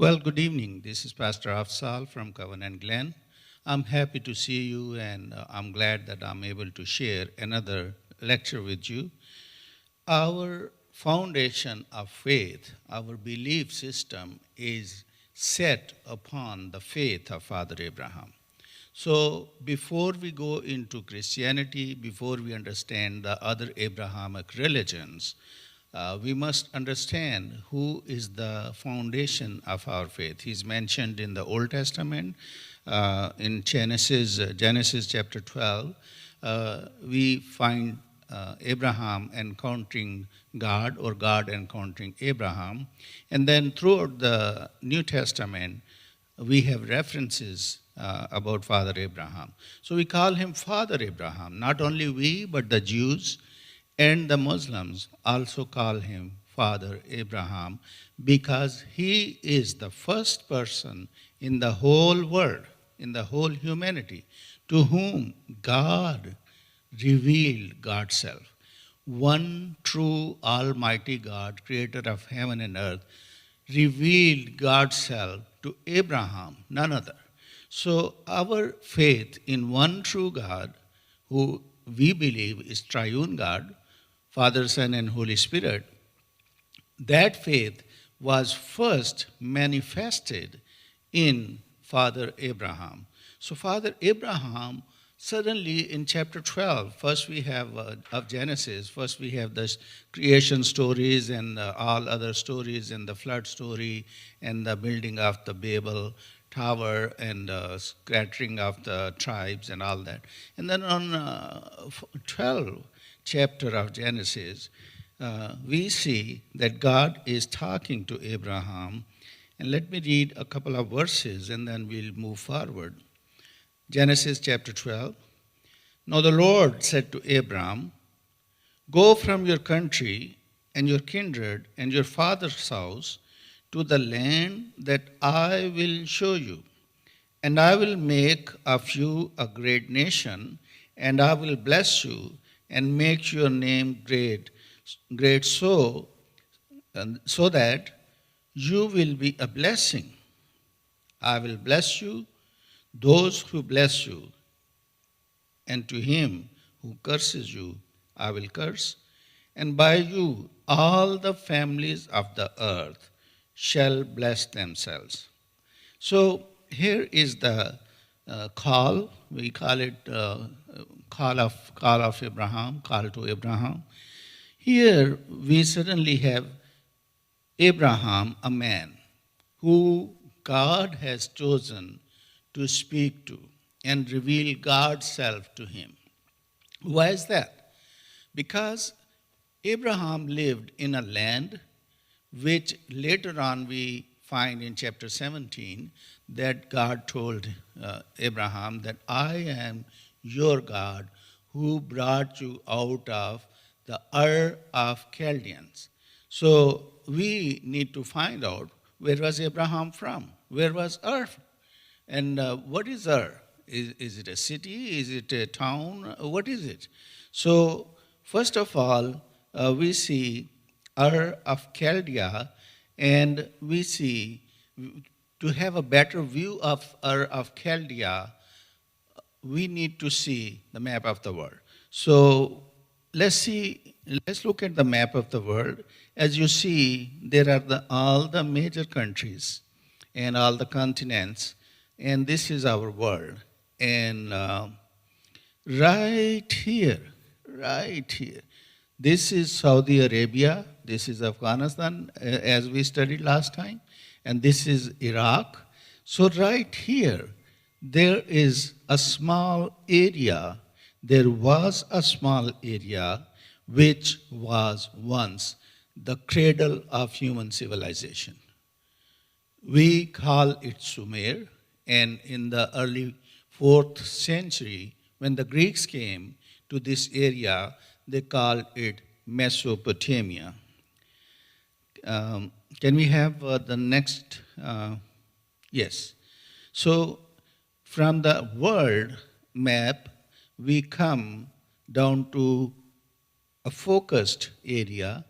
Well, good evening. This is Pastor Afsal from COVENANTGLEN. I'm happy to see you, and I'm glad that I'm able to share another lecture with you. Our foundation of faith, our belief system is set upon the faith of Father Abraham. So before we go into Christianity, before we understand the other Abrahamic religions, we must understand who is the foundation of our faith. He's mentioned in the Old Testament, in Genesis chapter 12. We find Abraham encountering God or God encountering Abraham. And then throughout the New Testament, we have references about Father Abraham. So we call him Father Abraham. Not only we, but the Jews and the Muslims also call him Father Abraham because he is the first person in the whole world, in the whole humanity, to whom God revealed God's self. One true Almighty God, creator of heaven and earth, revealed God's self to Abraham, none other. So our faith in one true God, who we believe is triune God, Father, Son, and Holy Spirit, that faith was first manifested in Father Abraham. So Father Abraham, suddenly in chapter 12, first we have of Genesis, first we have the creation stories and all other stories and the flood story and the building of the Babel tower and scattering of the tribes and all that. And then on 12 chapter of Genesis, we see that God is talking to Abraham. And let me read a couple of verses and then we'll move forward. Genesis chapter 12. Now the Lord said to Abram, "Go from your country and your kindred and your father's house to the land that I will show you. And I will make of you a great nation, and I will bless you and make your name great so that you will be a blessing. I will bless you, those who bless you, and to him who curses you, I will curse, and by you all the families of the earth shall bless themselves." So here is the call. We call it call of Abraham, call to Abraham. Here we suddenly have Abraham, a man who God has chosen to speak to and reveal God's self to him. Why is that? Because Abraham lived in a land which later on we find in chapter 17 that God told Abraham that I am your God who brought you out of the Ur of Chaldeans. So we need to find out where was Abraham from? Where was Ur? And what is Ur? Is it a city? Is it a town? What is it? So first of all, we see Ur of Chaldea, and we see to have a better view of Ur of Chaldea, we need to see the map of the world. So let's look at the map of the world. As you see, there are all the major countries and all the continents, and this is our world. And right here, this is Saudi Arabia, this is Afghanistan, as we studied last time, and this is Iraq. So right here, there is a small area, there was a small area which was once the cradle of human civilization. We call it Sumer, and in the early 4th century, when the Greeks came to this area, they called it Mesopotamia. Can we have the next? Yes. So from the world map, we come down to a focused area,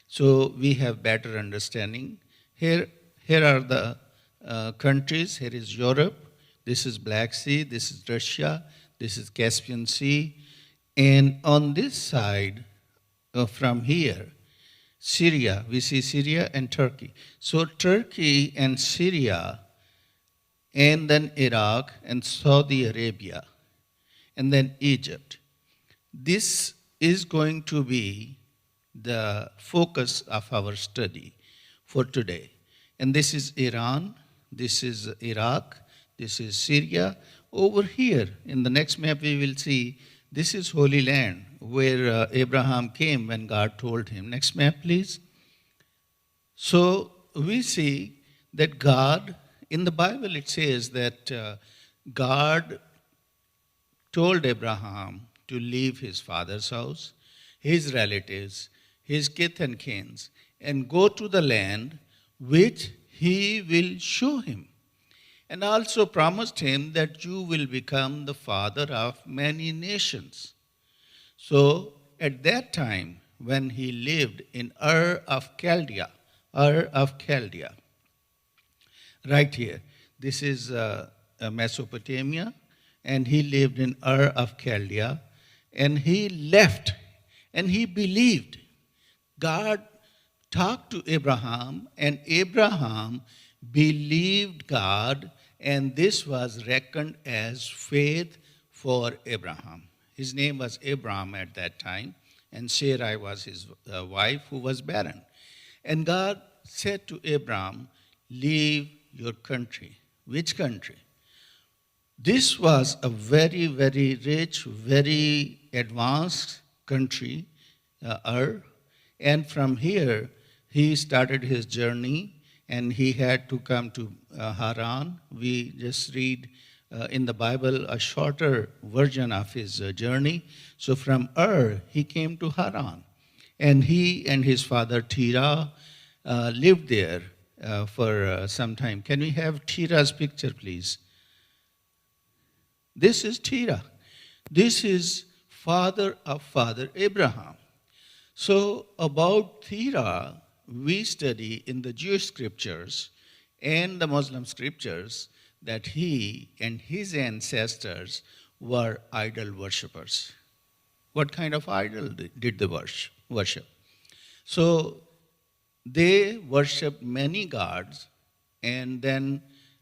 so we have better understanding. Here are the countries. Here is Europe. This is Black Sea. This is Russia. This is Caspian Sea. And on this side, from here, Syria, we see Syria and Turkey. So Turkey and Syria, and then Iraq and Saudi Arabia, and then Egypt. This is going to be the focus of our study for today. And this is Iran, this is Iraq, this is Syria. Over here, in the next map we will see, this is Holy Land, where Abraham came when God told him. Next map, please. So we see that God, in the Bible it says that God told Abraham to leave his father's house, his relatives, his kith and kins, and go to the land which he will show him. And also promised him that you will become the father of many nations. So at that time, when he lived in Ur of Chaldea, right here, this is Mesopotamia, and he lived in Ur of Chaldea, and he left, and he believed. God talked to Abraham, and Abraham believed God, and this was reckoned as faith for Abraham. His name was Abram at that time, and Sarai was his wife who was barren. And God said to Abram, leave your country. Which country? This was a very, very rich, very advanced country, and from here he started his journey, and he had to come to Haran. We just read in the Bible a shorter version of his journey. So from he came to Haran, and he and his father Terah lived there for some time. Can we have Terah's picture, please? This is Terah. This is father of Father Abraham. So about Terah, we study in the Jewish scriptures and the Muslim scriptures that he and his ancestors were idol worshippers. What kind of idol did they worship? So they worshipped many gods, and then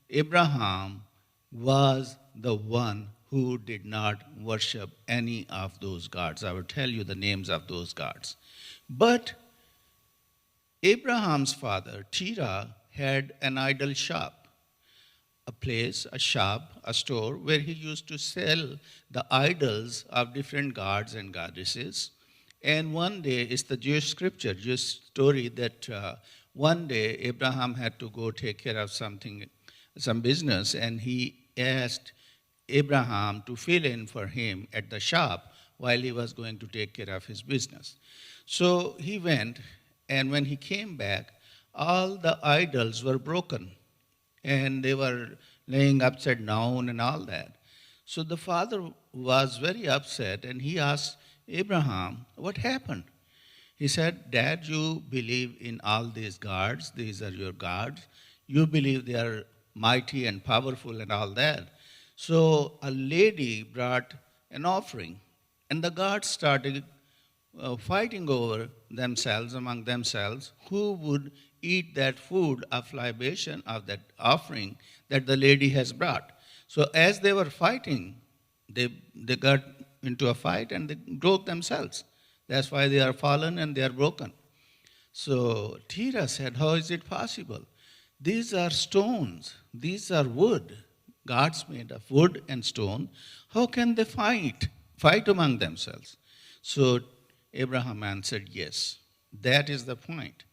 Abraham was the one who did not worship any of those gods. I will tell you the names of those gods. But Abraham's father, Terah, had an idol shop, a place, a shop, a store where he used to sell the idols of different gods and goddesses. And one day, it's the Jewish scripture, Jewish story, that one day Abraham had to go take care of some business, and he asked Abraham to fill in for him at the shop while he was going to take care of his business. So he went, and when he came back, all the idols were broken, and they were laying upside down and all that. So the father was very upset, and he asked Abraham, what happened? He said, Dad, you believe in all these gods. These are your gods. You believe they are mighty and powerful and all that. So a lady brought an offering, and the gods started fighting over themselves, among themselves, who would eat that food of libation of that offering that the lady has brought. So as they were fighting, they got into a fight and they broke themselves. That's why they are fallen and they are broken. So Terah said, how is it possible? These are stones. These are wood. Gods made of wood and stone. How can they fight among themselves? So Abraham answered, yes, that is the point.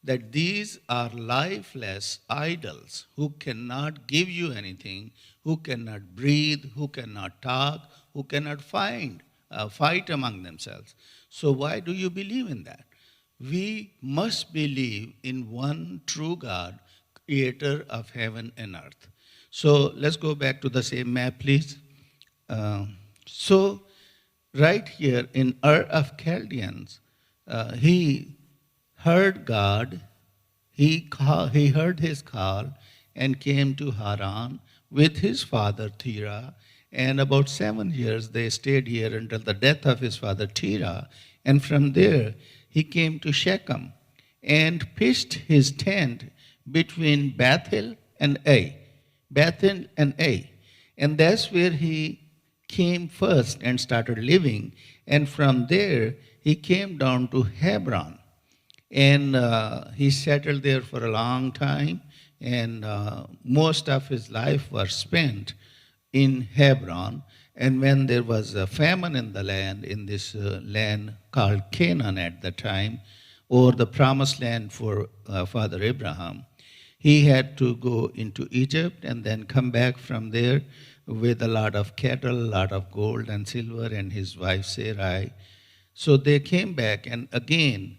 That these are lifeless idols who cannot give you anything, who cannot breathe, who cannot talk, who cannot fight among themselves. So why do you believe in that? We must believe in one true God, creator of heaven and earth. So let's go back to the same map, please. So right here in Ur of Chaldeans, he heard God, he heard his call, and came to Haran with his father Terah. And about 7 years they stayed here until the death of his father Terah. And from there he came to Shechem and pitched his tent between Bethel and Ai. Bethel and Ai. And that's where he came first and started living. And from there he came down to Hebron. And he settled there for a long time. And most of his life was spent in Hebron. And when there was a famine in the land, in this land called Canaan at the time, or the promised land for Father Abraham, he had to go into Egypt and then come back from there with a lot of cattle, a lot of gold and silver, and his wife Sarai. So they came back, and again,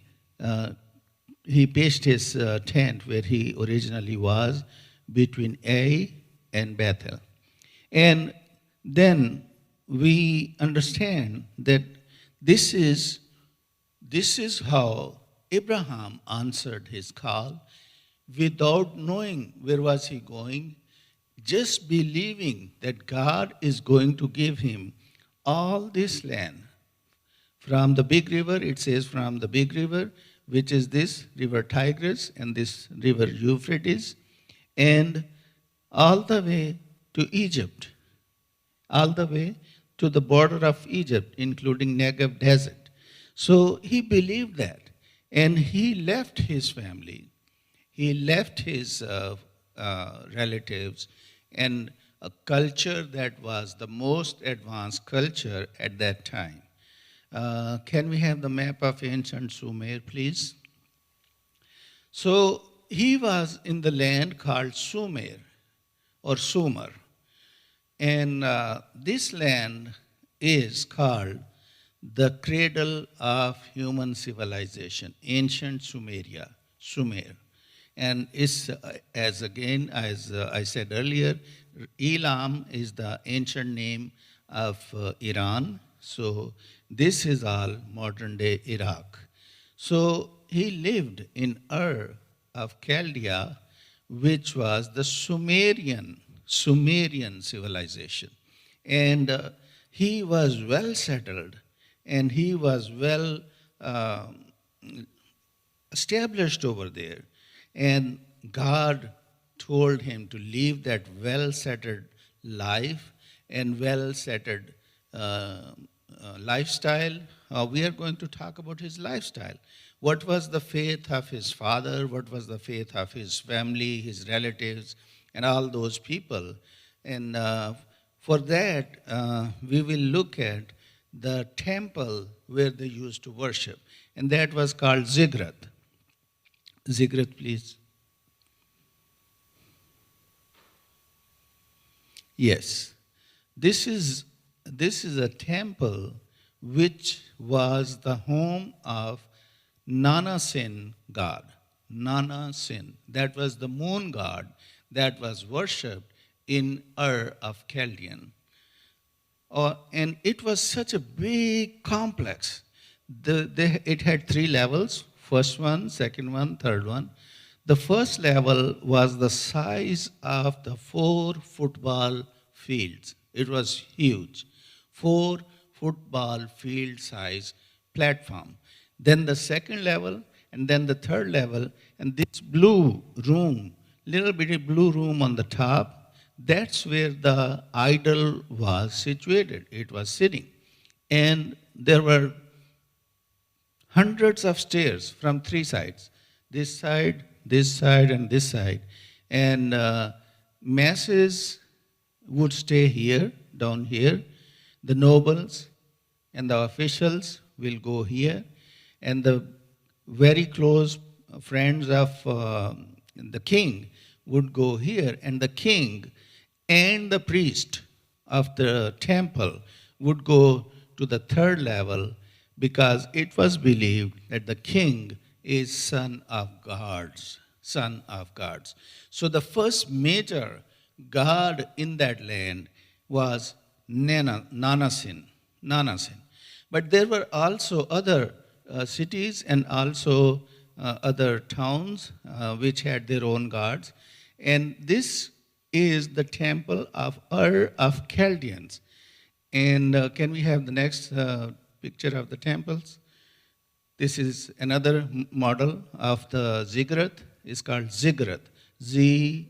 he pitched his tent where he originally was, between Ai and Bethel. And then we understand that this is how Abraham answered his call without knowing where was he going, just believing that God is going to give him all this land. From the big river, it says from the big river, which is this river Tigris and this river Euphrates, and all the way to Egypt, all the way to the border of Egypt, including Negev desert. So he believed that, and he left his family, he left his relatives, and a culture that was the most advanced culture at that time. Can we have the map of ancient Sumer, please? So he was in the land called Sumer or Sumer. And this land is called the cradle of human civilization, ancient Sumeria, Sumer. And it's, as I said earlier, Elam is the ancient name of Iran. So this is all modern day Iraq. So he lived in Ur of Chaldea, which was the Sumerian civilization. And he was well settled, and he was well established over there. And God told him to live that well-settled life and well-settled lifestyle. We are going to talk about his lifestyle. What was the faith of his father? What was the faith of his family, his relatives, and all those people? And for that, we will look at the temple where they used to worship. And that was called Ziggurat. Ziggurat, please. Yes. This is a temple which was the home of Nanasin god. Nanasin. That was the moon god that was worshipped in Ur of Chaldean. And it was such a big complex. It had 3 levels. First one, second one, third one. The first level was the size of the 4 football fields. It was huge. 4 football field size platform. Then the second level, and then the third level, and this blue room, little bitty blue room on the top, that's where the idol was situated. It was sitting. And there were hundreds of stairs from 3 sides, this side, and this side. And masses would stay here, down here. The nobles and the officials will go here. And the very close friends of the king would go here. And the king and the priest of the temple would go to the 3rd level, because it was believed that the king is son of gods. So the first major god in that land was Nanasin. But there were also other cities and also other towns which had their own gods. And this is the temple of Ur of Chaldeans. And can we have the next picture of the temples? This is another model of the ziggurat. It's called ziggurat, Zigurat.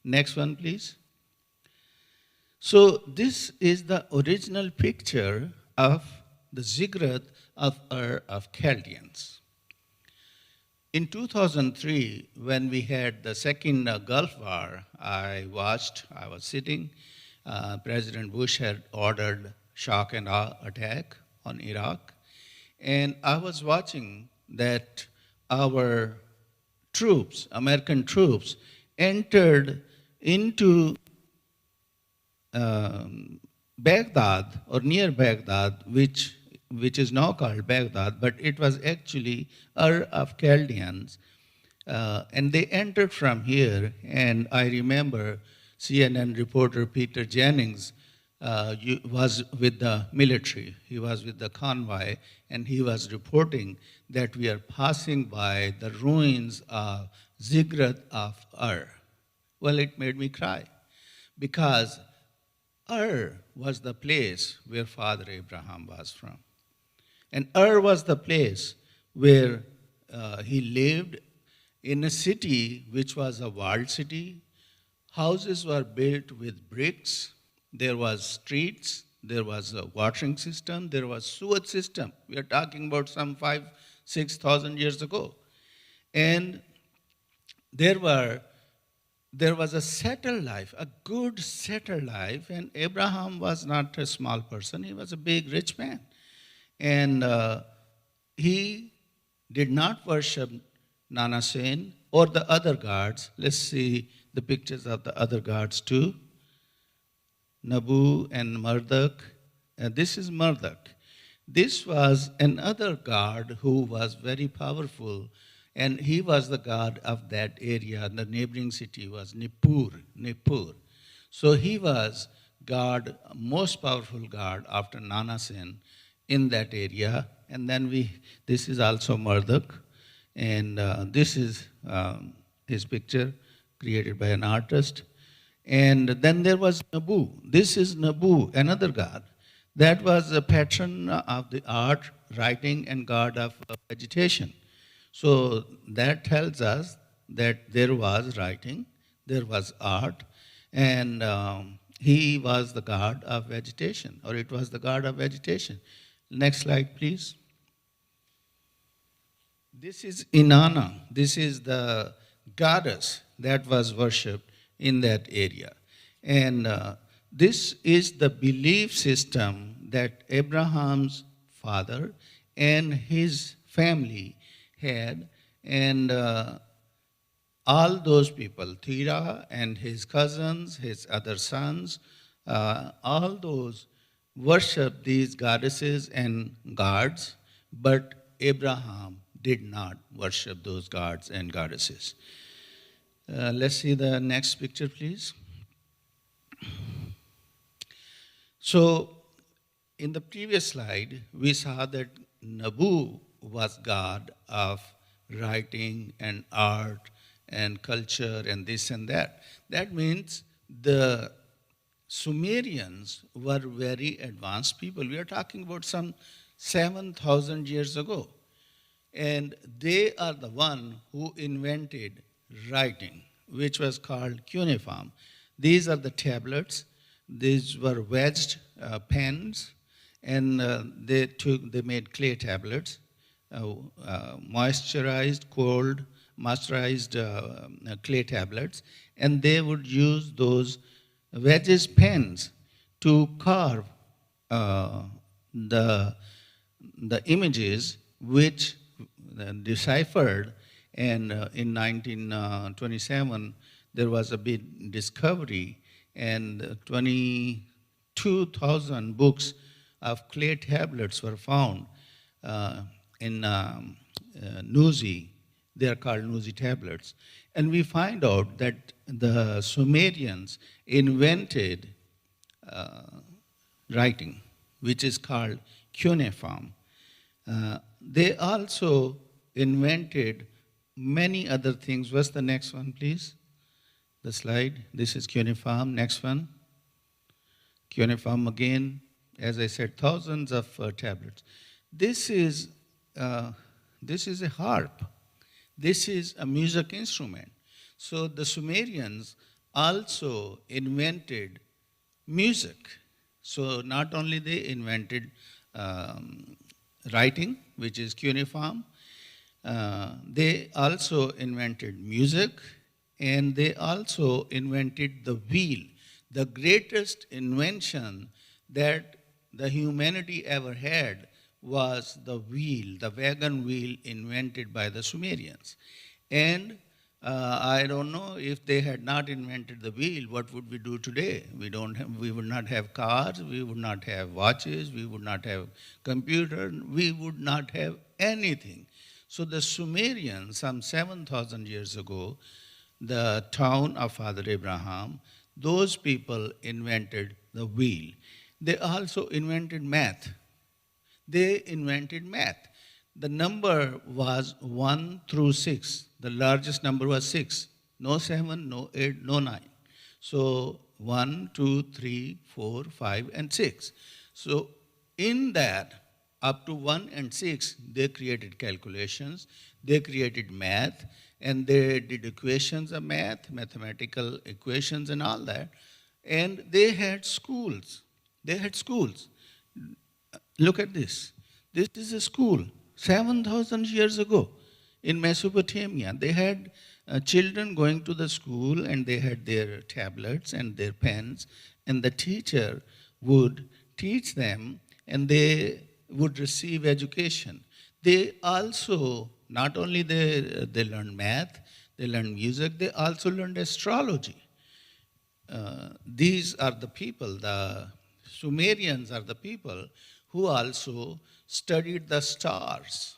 Next one, please. So this is the original picture of the ziggurat of Ur of Chaldeans. In 2003, when we had the second Gulf War, I was sitting. President Bush had ordered shock and awe attack on Iraq. And I was watching that our troops, American troops, entered into Baghdad or near Baghdad, which is now called Baghdad, but it was actually Ur of Chaldeans. And they entered from here, and I remember CNN reporter Peter Jennings was with the military. He was with the convoy, and he was reporting that we are passing by the ruins of Ziggurat of Ur. Well, it made me cry, because Ur was the place where Father Abraham was from. And Ur was the place where he lived in a city which was a walled city. Houses were built with bricks. There was streets. There was a watering system. There was sewage system. We are talking about some 5,000-6,000 years ago. And there was a settled life, a good settled life. And Abraham was not a small person. He was a big, rich man. And he did not worship Nana Sen or the other gods. Let's see the pictures of the other gods too. Nabu and Marduk. This is Marduk. This was another god who was very powerful, and he was the god of that area. The neighboring city was Nippur. So he was god, most powerful god after Nana Sen in that area. And then this is also Marduk, and this is his picture created by an artist. And then there was Nabu. This is Nabu, another god. That was a patron of the art, writing, and god of vegetation. So that tells us that there was writing, there was art, and he was the god of vegetation, or it was the god of vegetation. Next slide, please. This is Inanna. This is the goddess that was worshipped in that area. And this is the belief system that Abraham's father and his family had. And all those people, Terah and his cousins, his other sons, all those worship these goddesses and gods, but Abraham did not worship those gods and goddesses. Let's see the next picture, please. So, in the previous slide, we saw that Nabu was god of writing and art and culture and this and that. That means the Sumerians were very advanced people. We are talking about some 7,000 years ago. And they are the one who invented writing, which was called Cuneiform. These are the tablets. These were wedged pens, and they made clay tablets, moisturized clay tablets, and they would use those wedges pens to carve the images which deciphered. And in 1927, there was a big discovery, and 22,000 books of clay tablets were found in Nuzi. They are called Nuzi tablets. And we find out that the Sumerians invented writing, which is called cuneiform. They also invented many other things. What's the next one, please? The slide. This is cuneiform. Next one. Cuneiform again. As I said, thousands of tablets. This is a harp. This is a music instrument. So the Sumerians also invented music. So not only they invented writing, which is cuneiform, they also invented music, and they also invented the wheel, the greatest invention that the humanity ever had was the wheel, the wagon wheel invented by the Sumerians. And I don't know if they had not invented the wheel, what would we do today? We would not have cars, we would not have watches, we would not have computer, we would not have anything. So the Sumerians, some 7,000 years ago, the town of Father Abraham, those people invented the wheel. They also invented math. They invented math. The number was 1 through 6. The largest number was 6. No 7, no 8, no 9. So 1, 2, 3, 4, 5, and 6. So in that, up to 1 and 6, they created calculations, they created math, and they did equations of math, mathematical equations and all that. And they had schools. They had schools. Look at this. This is a school 7,000 years ago in Mesopotamia. They had children going to the school, and they had their tablets and their pens, and the teacher would teach them, and they would receive education. They also, not only they learned math, they learned music, they also learned astrology. These are the people, the Sumerians are the people who also studied the stars,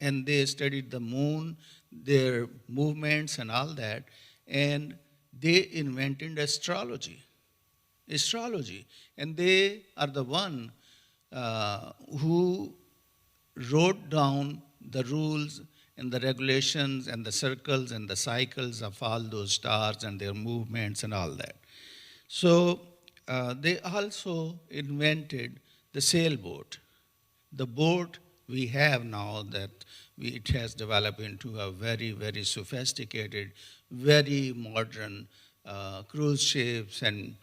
and they studied the moon, their movements and all that, and they invented astrology. And they are the one who wrote down the rules and the regulations and the circles and the cycles of all those stars and their movements and all that. So they also invented the sailboat. The boat we have now, that it has developed into a very, very sophisticated, very modern cruise ships and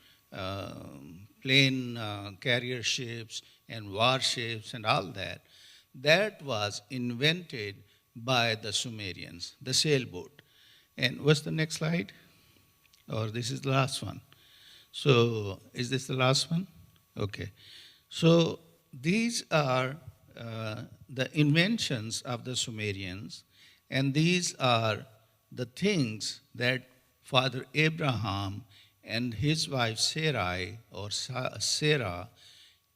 plane carrier ships and warships and all that. That was invented by the Sumerians, the sailboat. And what's the next slide? Or this is the last one. So is this the last one? Okay. So these are the inventions of the Sumerians, and these are the things that Father Abraham and his wife Sarai, or Sarah,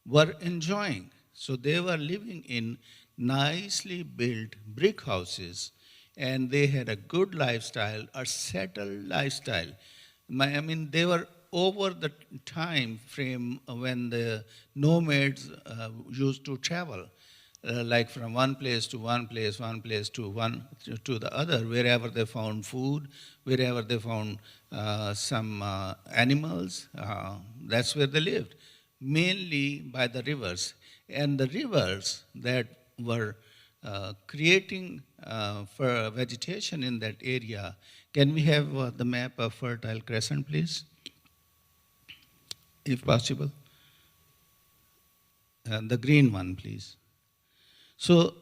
were enjoying. So they were living in nicely built brick houses, and they had a good lifestyle, a settled lifestyle. I mean, they were over the time frame when the nomads used to travel, like from one place to one place to the other, wherever they found food, wherever they found some animals, that's where they lived, mainly by the rivers. And the rivers that were creating for vegetation in that area. Can we have the map of Fertile Crescent, please? If possible. The green one, please. So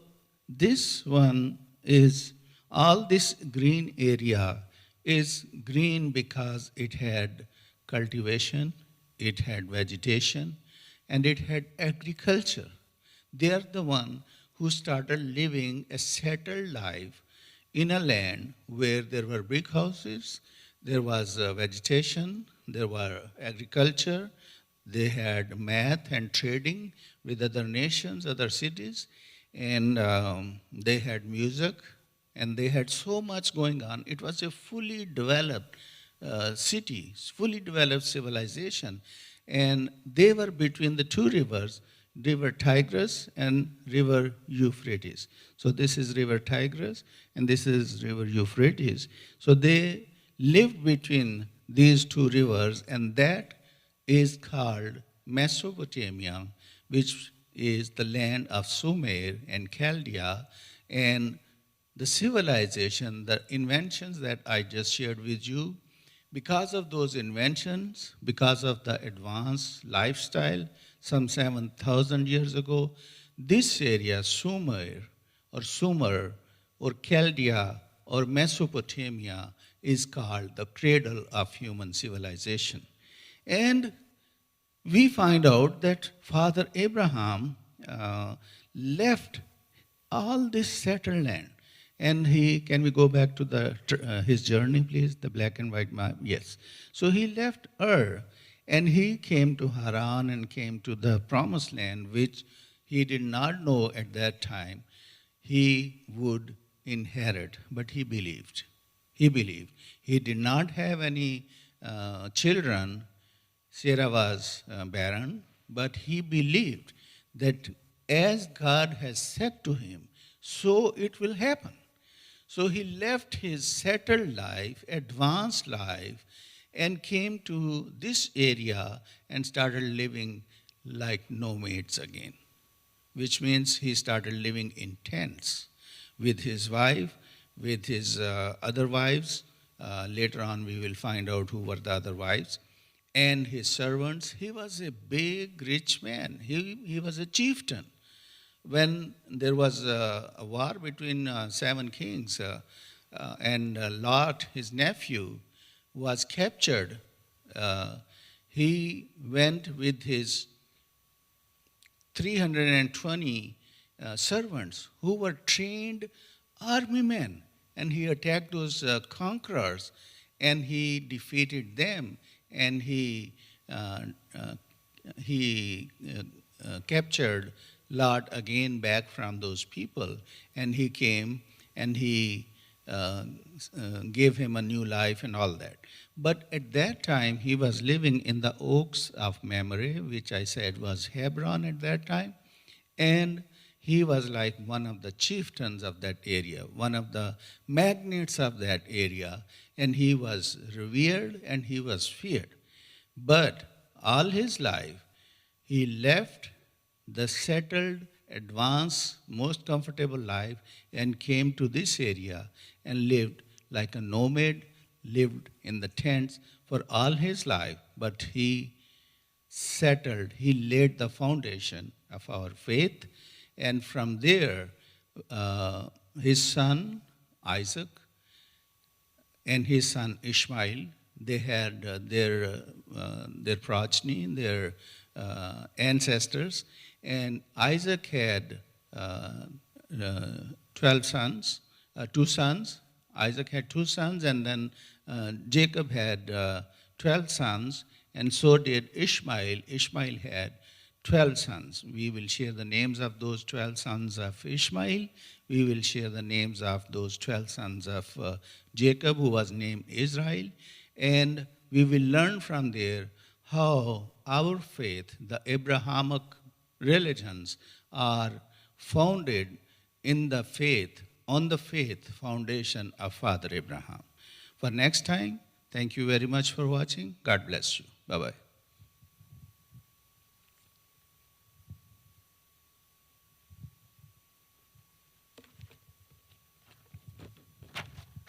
this one is, all this green area is green because it had cultivation, it had vegetation, and it had agriculture. They are the one who started living a settled life in a land where there were brick houses, there was vegetation, there were agriculture, they had math and trading with other nations, other cities, and they had music, and they had so much going on. It was a fully developed city, fully developed civilization, and they were between the two rivers, river Tigris and river Euphrates. So this is river Tigris and this is river Euphrates. So they lived between these two rivers, and that is called Mesopotamia, which is the land of Sumer and Chaldea, and the civilization, the inventions that I just shared with you. Because of those inventions, because of the advanced lifestyle, some 7,000 years ago, this area, Sumer or Chaldea or Mesopotamia, is called the cradle of human civilization. And we find out that Father Abraham left all this settled land. And can we go back to his journey, please? The black and white map, yes. So he left Ur, and he came to Haran and came to the promised land, which he did not know at that time he would inherit, but he believed. He believed. He did not have any children. Sarah was barren, but he believed that as God has said to him, so it will happen. So he left his settled life, advanced life, and came to this area and started living like nomads again, which means he started living in tents with his wife, with his other wives. Later on, we will find out who were the other wives, and his servants. He was a big, rich man. He was a chieftain. When there was a war between 7 kings and Lot, his nephew, was captured, he went with his 320 servants who were trained army men, and he attacked those conquerors, and he defeated them, and he captured Lot again back from those people, and he came and he gave him a new life and all that. But at that time, he was living in the Oaks of Mamre, which I said was Hebron at that time, and he was like one of the chieftains of that area, one of the magnates of that area, and he was revered and he was feared. But all his life, he left the settled, advanced, most comfortable life and came to this area and lived like a nomad, lived in the tents for all his life, but he settled, he laid the foundation of our faith, and from there, his son Isaac and his son Ishmael, they had their progeny, their ancestors, and Isaac had 12 sons, 2 sons. Isaac had 2 sons, and then Jacob had 12 sons, and so did Ishmael. Ishmael had 12 sons. We will share the names of those 12 sons of Ishmael. We will share the names of those 12 sons of Jacob, who was named Israel. And we will learn from there how our faith, the Abrahamic religions, are founded in the faith, on the faith foundation of Father Abraham. For next time, thank you very much for watching. God bless you. Bye-bye.